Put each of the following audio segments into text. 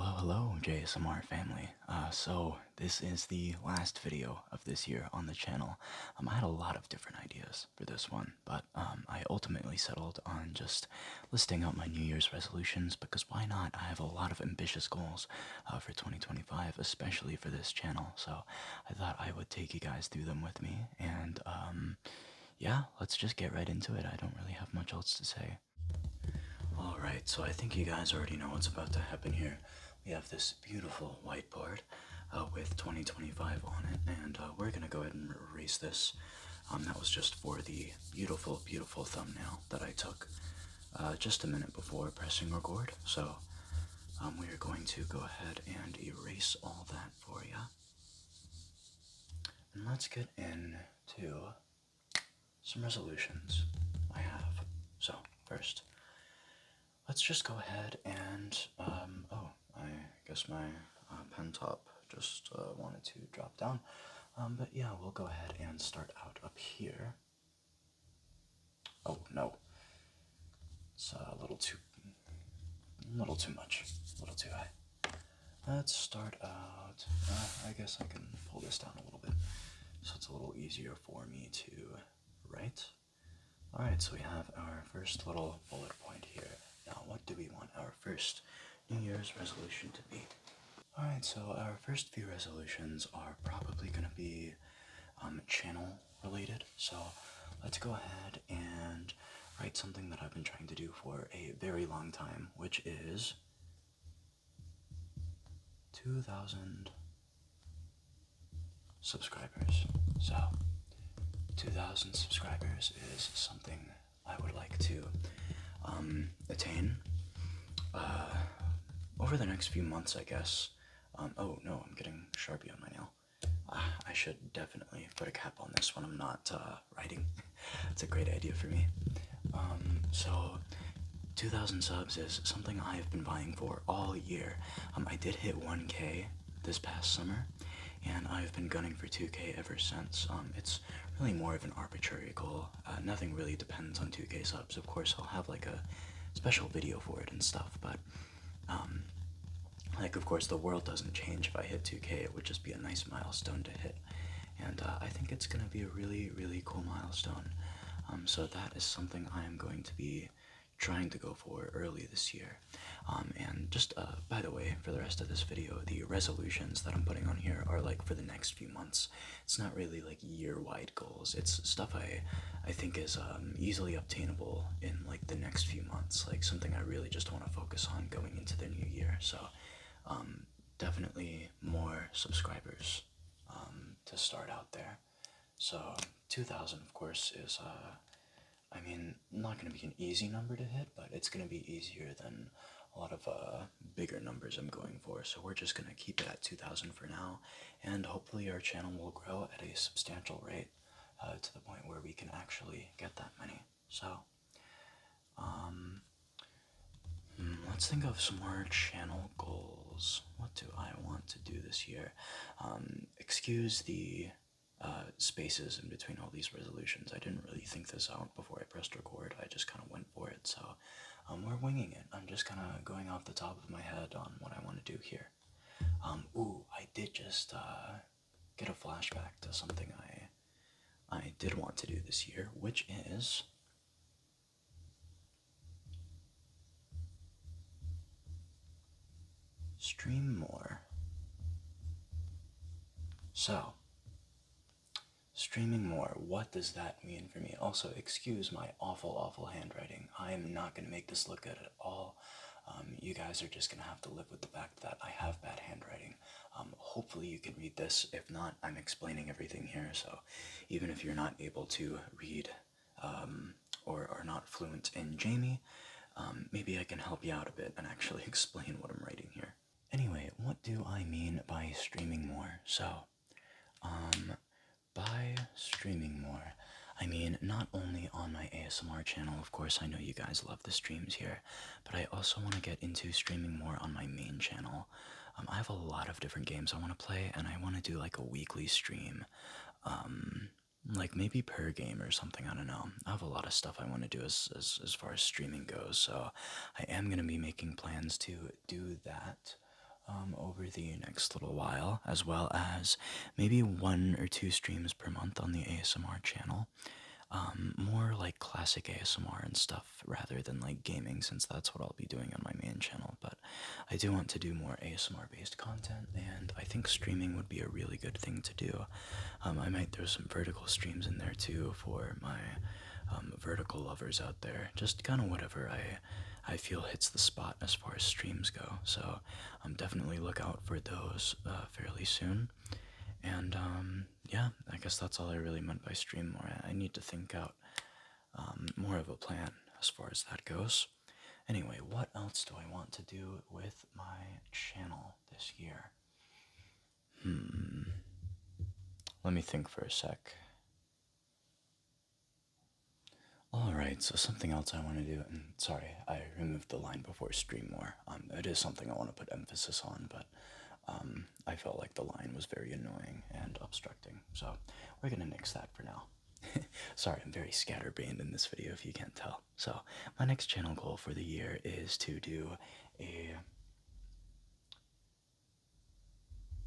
Hello, JSMR family. So this is the last video of this year on the channel. I had a lot of different ideas for this one, but I ultimately settled on just listing out my New Year's resolutions because why not? I have a lot of ambitious goals for 2025, especially for this channel. So I thought I would take you guys through them with me, and yeah, let's just get right into it. I don't really have much else to say. Alright, so I think you guys already know what's about to happen here. We have this beautiful whiteboard with 2025 on it, and we're going to go ahead and erase this. That was just for the beautiful, beautiful thumbnail that I took just a minute before pressing record. So we are going to go ahead and erase all that for you. And let's get into some resolutions I have. So, first, let's just go ahead and, oh, I guess my pen top just wanted to drop down. But yeah, we'll go ahead and start out up here. Oh, no. It's a little too much, a little too high. Let's start out, I guess I can pull this down a little bit so it's a little easier for me to write. Alright, so we have our first little bullet point here. Now, what do we want our first New Year's resolution to be? Alright, so our first few resolutions are probably going to be channel related. So let's go ahead and write something that I've been trying to do for a very long time, which is 2,000 subscribers. So 2,000 subscribers is something I would like to attain over the next few months, I guess. Oh no, I'm getting Sharpie on my nail. I should definitely put a cap on this when I'm not writing. It's a great idea for me. So 2,000 subs is something I have been vying for all year. I did hit 1K this past summer, and I've been gunning for 2K ever since. It's really more of an arbitrary goal. Nothing really depends on 2K subs. Of course, I'll have like a special video for it and stuff, but like, of course, the world doesn't change if I hit 2K. It would just be a nice milestone to hit, and I think it's gonna be a really, really cool milestone. So that is something I am going to be trying to go for early this year. And just by the way, for the rest of this video, the resolutions that I'm putting on here are like for the next few months. It's not really like year-wide goals. It's stuff I think is easily obtainable in like the next few months, like something I really just want to focus on going into the new year. So definitely more subscribers to start out there. So 2,000, of course, is I mean, not going to be an easy number to hit, but it's going to be easier than a lot of bigger numbers I'm going for. So we're just going to keep it at 2,000 for now, and hopefully our channel will grow at a substantial rate to the point where we can actually get that many. So, let's think of some more channel goals. What do I want to do this year? Excuse the spaces in between all these resolutions. I didn't really think this out before I pressed record. I just kind of went for it. So we're winging it. I'm just kind of going off the top of my head on what I want to do here. Ooh, I did just get a flashback to something I did want to do this year, which is stream more. So, streaming more, what does that mean for me? Also, excuse my awful handwriting. I am not going to make this look good at all. You guys are just going to have to live with the fact that I have bad handwriting. Hopefully you can read this. If not, I'm explaining everything here, so even if you're not able to read or are not fluent in Jamie, maybe I can help you out a bit and actually explain what I'm writing here. Anyway, what do I mean by streaming more? So, by streaming more, I mean not only on my ASMR channel, of course I know you guys love the streams here, but I also want to get into streaming more on my main channel. I have a lot of different games I want to play, and I want to do like a weekly stream, like maybe per game or something, I don't know. I have a lot of stuff I want to do as far as streaming goes, so I am going to be making plans to do that over the next little while, as well as maybe 1 or 2 streams per month on the ASMR channel. More like classic ASMR and stuff rather than like gaming, since that's what I'll be doing on my main channel. But I do want to do more ASMR based content, and I think streaming would be a really good thing to do. I might throw some vertical streams in there too for my vertical lovers out there. Just kind of whatever I feel hits the spot as far as streams go. So definitely look out for those fairly soon. And yeah, I guess that's all I really meant by stream more. I need to think out more of a plan as far as that goes. Anyway, what else do I want to do with my channel this year? Let me think for a sec. Alright, so something else I want to do, and sorry, I removed the line before stream more. It is something I want to put emphasis on, but I felt like the line was very annoying and obstructing, so we're gonna nix that for now. Sorry, I'm very scatterbrained in this video if you can't tell. So, my next channel goal for the year is to do a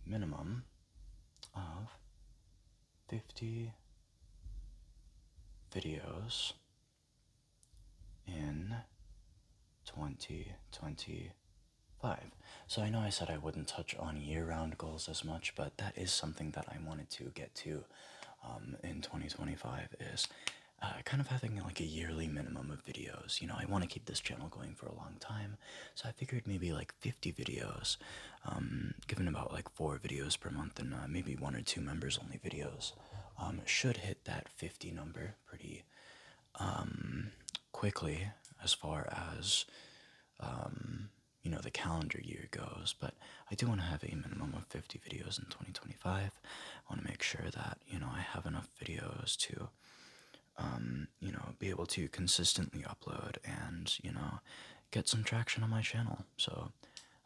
minimum of 50 videos in 2025. So I know I said I wouldn't touch on year-round goals as much, but that is something that I wanted to get to in 2025 is kind of having like a yearly minimum of videos. You know, I want to keep this channel going for a long time, so I figured maybe like 50 videos, given about like 4 videos per month and maybe 1 or 2 members only videos, should hit that 50 number pretty quickly as far as you know, the calendar year goes. But I do want to have a minimum of 50 videos in 2025. I want to make sure that, you know, I have enough videos to you know, be able to consistently upload and, you know, get some traction on my channel. So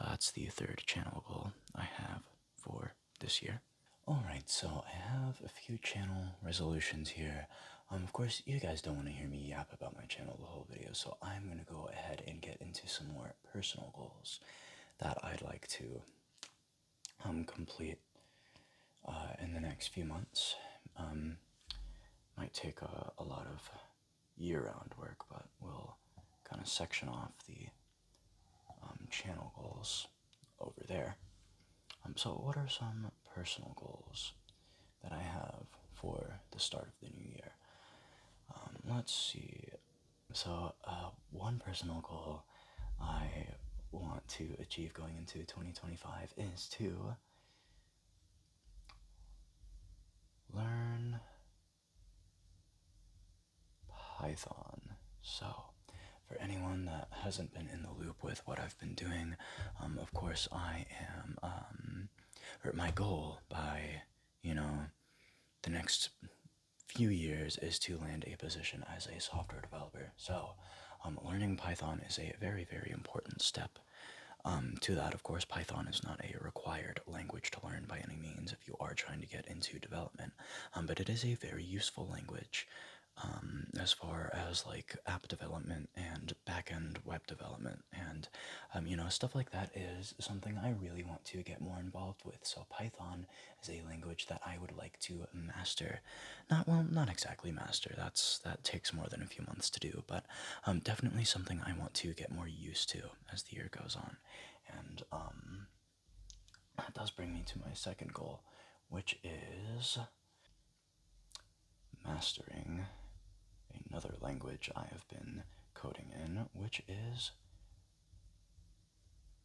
that's the third channel goal I have for this year. Alright, so I have a few channel resolutions here. Of course, you guys don't want to hear me yap about my channel the whole video, so I'm going to go ahead and get into some more personal goals that I'd like to complete in the next few months. Might take a lot of year-round work, but we'll kind of section off the channel goals over there. So what are some personal goals that I have for the start of the new year? Let's see. So one personal goal I want to achieve going into 2025 is to learn Python. So, for anyone that hasn't been in the loop with what I've been doing, of course I am, or my goal by, you know, the next few years is to land a position as a software developer. So, learning Python is a very, very important step. To that, of course, Python is not a required language to learn by any means if you are trying to get into development, but it is a very useful language as far as like app development and back-end web development, and you know, stuff like that is something I really want to get more involved with. So Python is a language that I would like to master. Not exactly master. That takes more than a few months to do, but definitely something I want to get more used to as the year goes on. And that does bring me to my second goal, which is mastering another language I have been coding in, which is...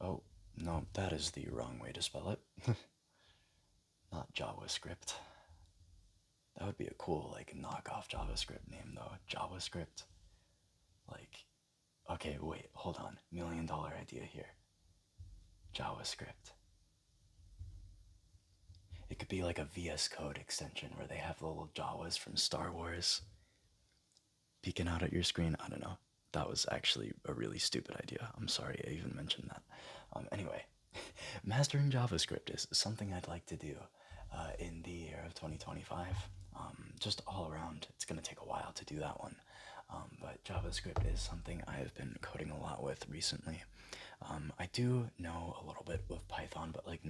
Oh, no, that is the wrong way to spell it. Not JavaScript. That would be a cool, like, knockoff JavaScript name, though. JavaScript. Like, okay, wait, hold on. $1 million idea here. JavaScript. It could be like a VS Code extension where they have the little Jawas from Star Wars peeking out at your screen. I don't know. That was actually a really stupid idea. I'm sorry I even mentioned that. Anyway, mastering JavaScript is something I'd like to do in the year of 2025. Just all around, it's going to take a while to do that one. But JavaScript is something I've been coding a lot with recently. I do know a little bit of Python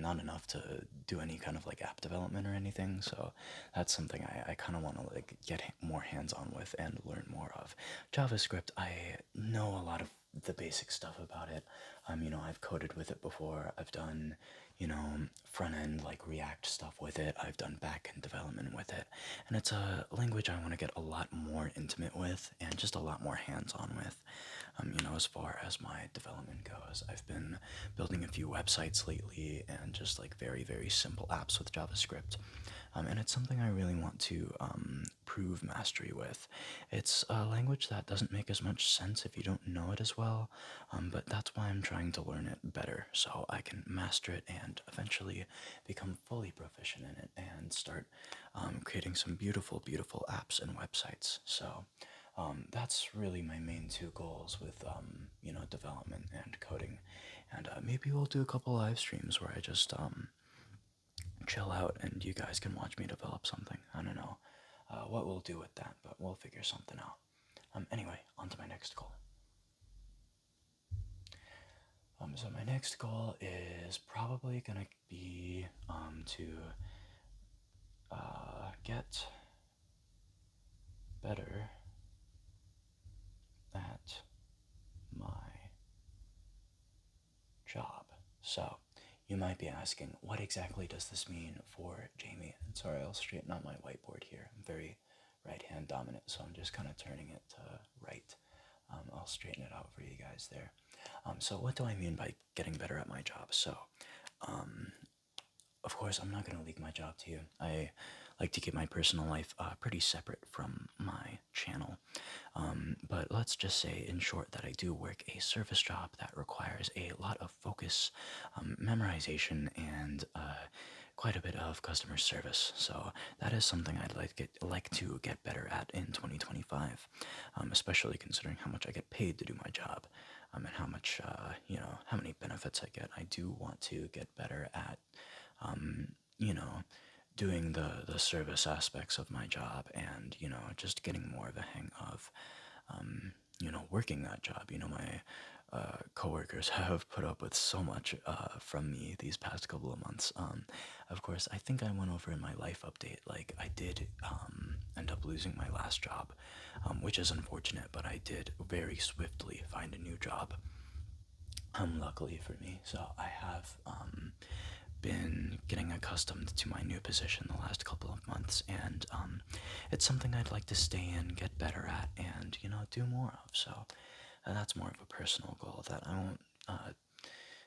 not enough to do any kind of like app development or anything. So that's something I kind of want to like get more hands-on with and learn more of. JavaScript, I know a lot of the basic stuff about it. I've coded with it before. I've done, front end like React stuff with it. I've done back end development with it. And it's a language I want to get a lot more intimate with and just a lot more hands on with. As far as my development goes, I've been building a few websites lately and just like very, very simple apps with JavaScript. And it's something I really want to prove mastery with. It's a language that doesn't make as much sense if you don't know it as well, but that's why I'm trying to learn it better so I can master it and eventually become fully proficient in it and start creating some beautiful, beautiful apps and websites. So that's really my main two goals with development and coding. And maybe we'll do a couple live streams where I just chill out and you guys can watch me develop something. I don't know what we'll do with that, but we'll figure something out. Anyway, on to my next goal. So my next goal is probably gonna be to get better at my job. So you might be asking, what exactly does this mean for Jamie? And sorry, I'll straighten out my whiteboard here. I'm very right hand dominant, so I'm just kind of turning it to right. I'll straighten it out for you guys there. So what do I mean by getting better at my job? So, of course, I'm not going to leak my job to you. I like to keep my personal life pretty separate from my channel. But let's just say, in short, that I do work a service job that requires a lot of focus, memorization, and quite a bit of customer service. So that is something I'd like to get better at in 2025, especially considering how much I get paid to do my job, and how much how many benefits I get. I do want to get better at um, you know doing the service aspects of my job and just getting more of a hang of working that job. My coworkers have put up with so much from me these past couple of months. Of course, I think I went over in my life update, like I did end up losing my last job, which is unfortunate, but I did very swiftly find a new job. Luckily for me, so I have been getting accustomed to my new position the last couple of months, and it's something I'd like to stay in, get better at, and do more of. So that's more of a personal goal that I won't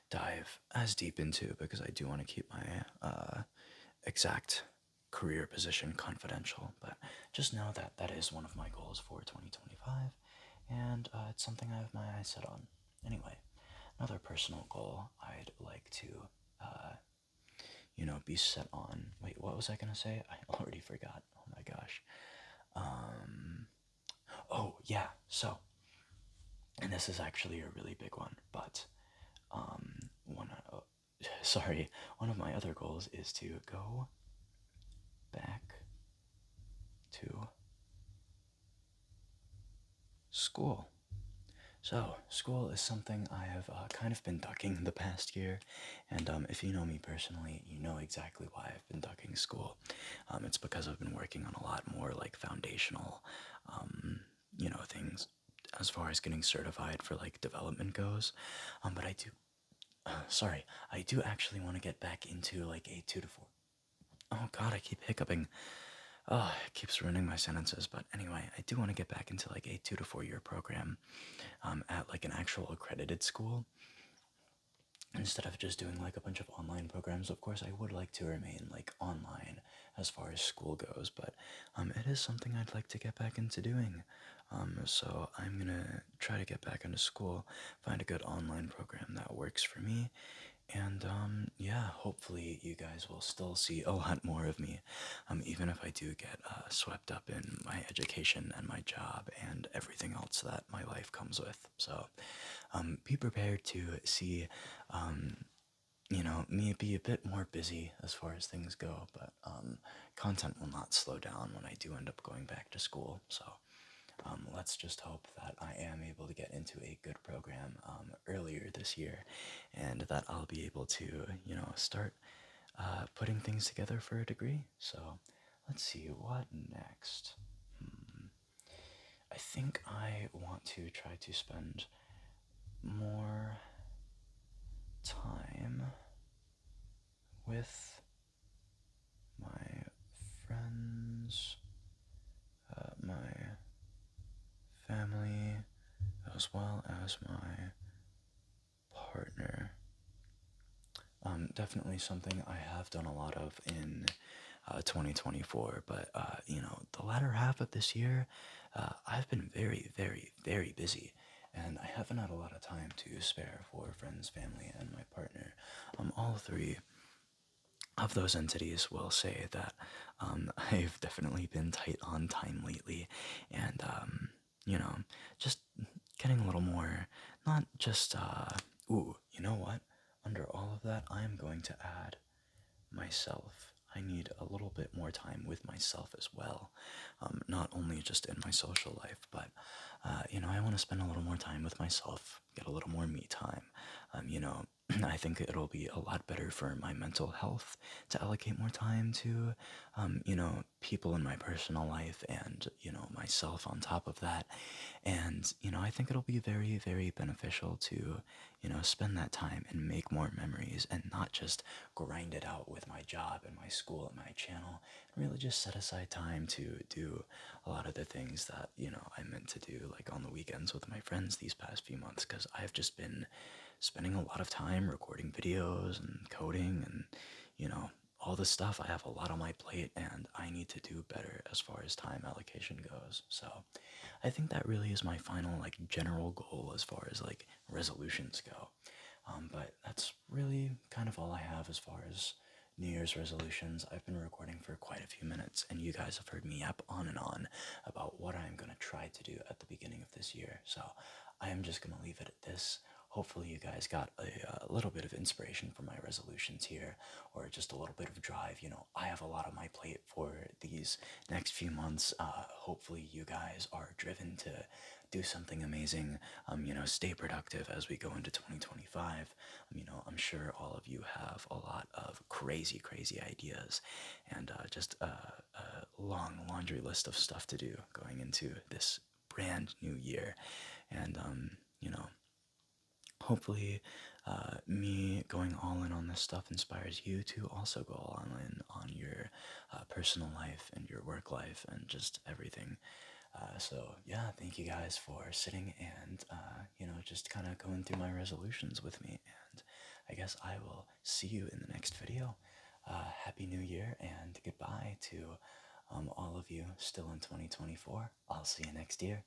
dive as deep into because I do want to keep my exact career position confidential. But just know that that is one of my goals for 2025, and it's something I have my eyes set on. Anyway, another personal goal I'd like to be set on. Wait, what was I gonna say? I already forgot. Oh my gosh. Oh yeah. So, and this is actually a really big one, but one. Sorry, one of my other goals is to go back to school. So, school is something I have kind of been ducking the past year, and if you know me personally, you know exactly why I've been ducking school. It's because I've been working on a lot more like foundational, things as far as getting certified for like development goes. But I do actually want to get back into like a 2 to 4. Oh God, I keep hiccuping. Oh, it keeps ruining my sentences. But anyway, I do want to get back into like a 2 to 4 year program at like an actual accredited school instead of just doing like a bunch of online programs. Of course, I would like to remain like online as far as school goes, but it is something I'd like to get back into doing. So I'm gonna try to get back into school, find a good online program that works for me, and yeah, hopefully you guys will still see a lot more of me, even if I do get swept up in my education and my job and everything else that my life comes with. So be prepared to see, me be a bit more busy as far as things go, but content will not slow down when I do end up going back to school. So Let's just hope that I am able to get into a good program earlier this year, and that I'll be able to, start putting things together for a degree. So let's see what next. I think I want to try to spend more time with my friends, my family, as well as my partner. Definitely something I have done a lot of in 2024, but the latter half of this year, I've been very, very, very busy, and I haven't had a lot of time to spare for friends, family, and my partner. All three of those entities will say that I've definitely been tight on time lately, and you know, just getting a little more, not just ooh, you know what? Under all of that, I'm going to add myself. I need a little bit more time with myself as well. Not only just in my social life, but, I want to spend a little more time with myself, get a little more me time. I think it'll be a lot better for my mental health to allocate more time to, people in my personal life and, myself on top of that. And, I think it'll be very, very beneficial to, spend that time and make more memories and not just grind it out with my job and my school and my channel, and really just set aside time to do a lot of the things that, I meant to do, like on the weekends with my friends these past few months, because I've just been spending a lot of time recording videos and coding and, all this stuff. I have a lot on my plate and I need to do better as far as time allocation goes. So I think that really is my final, like, general goal as far as like resolutions go. But that's really kind of all I have as far as New Year's resolutions. I've been recording for quite a few minutes, and you guys have heard me yap on and on about what I'm going to try to do at the beginning of this year. So I am just going to leave it at this. Hopefully, you guys got a little bit of inspiration from my resolutions here, or just a little bit of drive. I have a lot on my plate for these next few months. Hopefully, you guys are driven to do something amazing, stay productive as we go into 2025. I'm sure all of you have a lot of crazy, crazy ideas and just a long laundry list of stuff to do going into this brand new year. And, hopefully, me going all in on this stuff inspires you to also go all in on your personal life and your work life and just everything. So yeah, thank you guys for sitting and just kind of going through my resolutions with me. And I guess I will see you in the next video. Happy New Year and goodbye to all of you still in 2024. I'll see you next year.